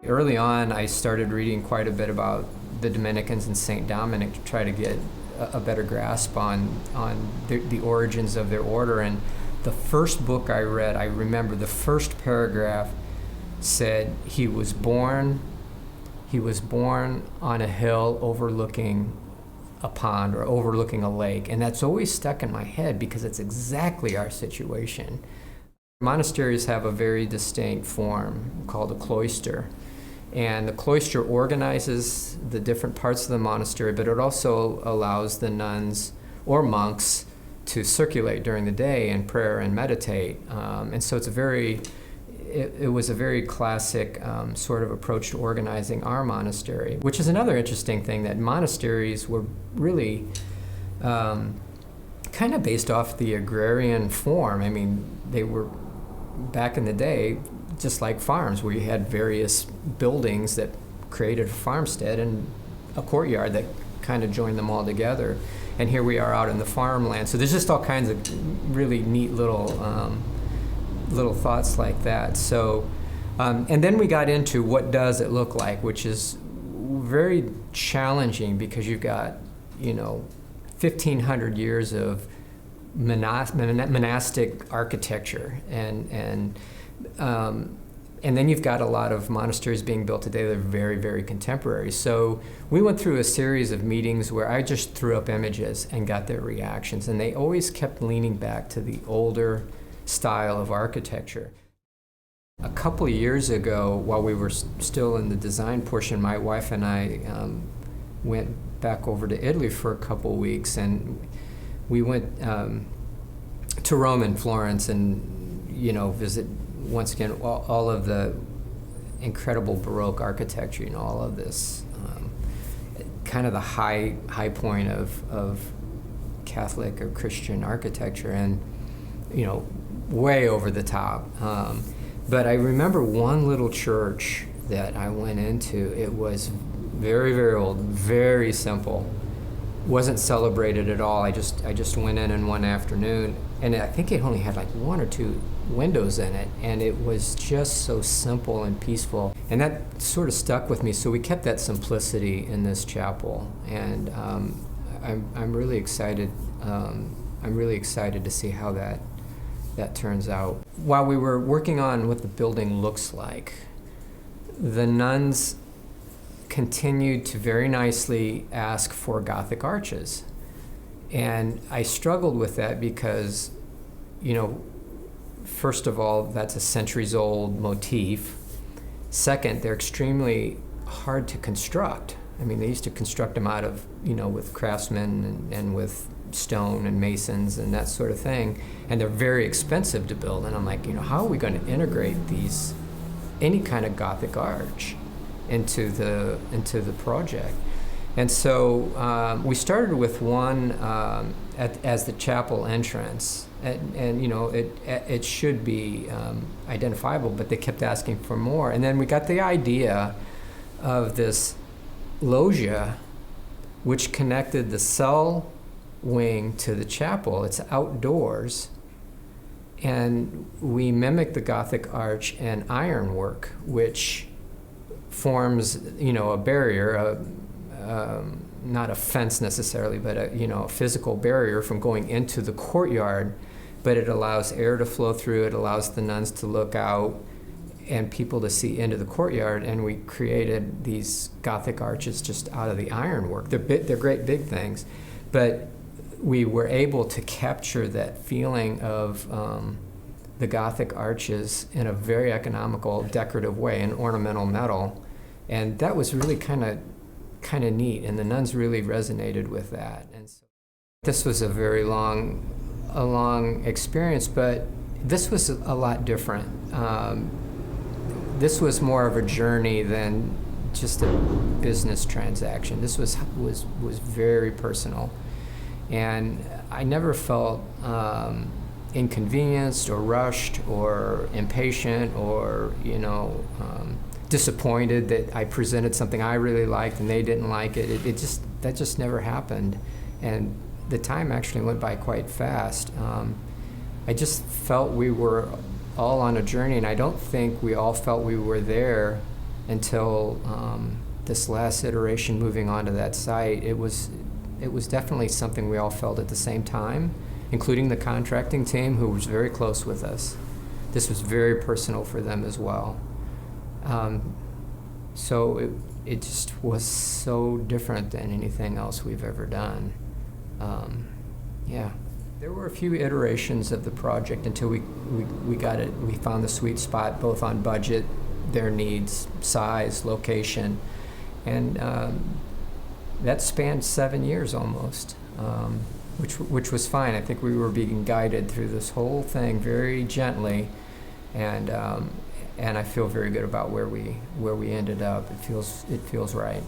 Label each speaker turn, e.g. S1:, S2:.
S1: Early on, I started reading quite a bit about the Dominicans and St. Dominic to try to get a better grasp on the origins of their order. And the first book I read, I remember the first paragraph said he was born on a hill overlooking a pond or overlooking a lake. And that's always stuck in my head because it's exactly our situation. Monasteries have a very distinct form called a cloister. And the cloister organizes the different parts of the monastery, but it also allows the nuns or monks to circulate during the day in prayer and meditate. And so it was a very classic sort of approach to organizing our monastery, which is another interesting thing, that monasteries were really kind of based off the agrarian form. I mean, they were, back in the day, just like farms, where you had various buildings that created a farmstead and a courtyard that kind of joined them all together. And here we are out in the farmland. So there's just all kinds of really neat little thoughts like that. So, and then we got into what does it look like, which is very challenging because you've got, 1,500 years of monastic architecture, and then you've got a lot of monasteries being built today that are very, very contemporary. So we went through a series of meetings where I just threw up images and got their reactions, and they always kept leaning back to the older style of architecture. A couple of years ago, while we were still in the design portion, my wife and I went back over to Italy for a couple of weeks, and we went to Rome and Florence and visit once again all of the incredible Baroque architecture, all of this kind of the high point of Catholic or Christian architecture, and way over the top. But I remember one little church that I went into. It was very, very old, very simple, wasn't celebrated at all. I just went in one afternoon, and I think it only had like one or two windows in it, and it was just so simple and peaceful, and that sort of stuck with me. So we kept that simplicity in this chapel, and I'm really excited. I'm really excited to see how that turns out. While we were working on what the building looks like, the nuns continued to very nicely ask for Gothic arches. And I struggled with that because, first of all, that's a centuries-old motif. Second, they're extremely hard to construct. I mean, they used to construct them out of, with craftsmen and with stone and masons and that sort of thing. And they're very expensive to build. And I'm like, how are we going to integrate any kind of Gothic arch into the project? And so we started with one as the chapel entrance, and it should be identifiable, but they kept asking for more. And then we got the idea of this loggia, which connected the cell wing to the chapel. It's outdoors, and we mimicked the Gothic arch and ironwork, which forms, a barrier, not a fence necessarily, but a physical barrier from going into the courtyard. But it allows air to flow through. It allows the nuns to look out and people to see into the courtyard. And we created these Gothic arches just out of the ironwork. They're great big things, but we were able to capture that feeling of the Gothic arches in a very economical, decorative way, in ornamental metal. And that was really kind of neat, and the nuns really resonated with that. And so this was a very long experience, but this was a lot different. This was more of a journey than just a business transaction. This was very personal, and I never felt inconvenienced or rushed or impatient or disappointed that I presented something I really liked and they didn't like it. That just never happened, and the time actually went by quite fast. I just felt we were all on a journey, and I don't think we all felt we were there until this last iteration, moving on to that site. It was definitely something we all felt at the same time, including the contracting team, who was very close with us. This was very personal for them as well. So it just was so different than anything else we've ever done. Yeah. There were a few iterations of the project until we got it. We found the sweet spot both on budget, their needs, size, location, and that spanned 7 years almost, which was fine. I think we were being guided through this whole thing very gently, and I feel very good about where we ended up. It feels right.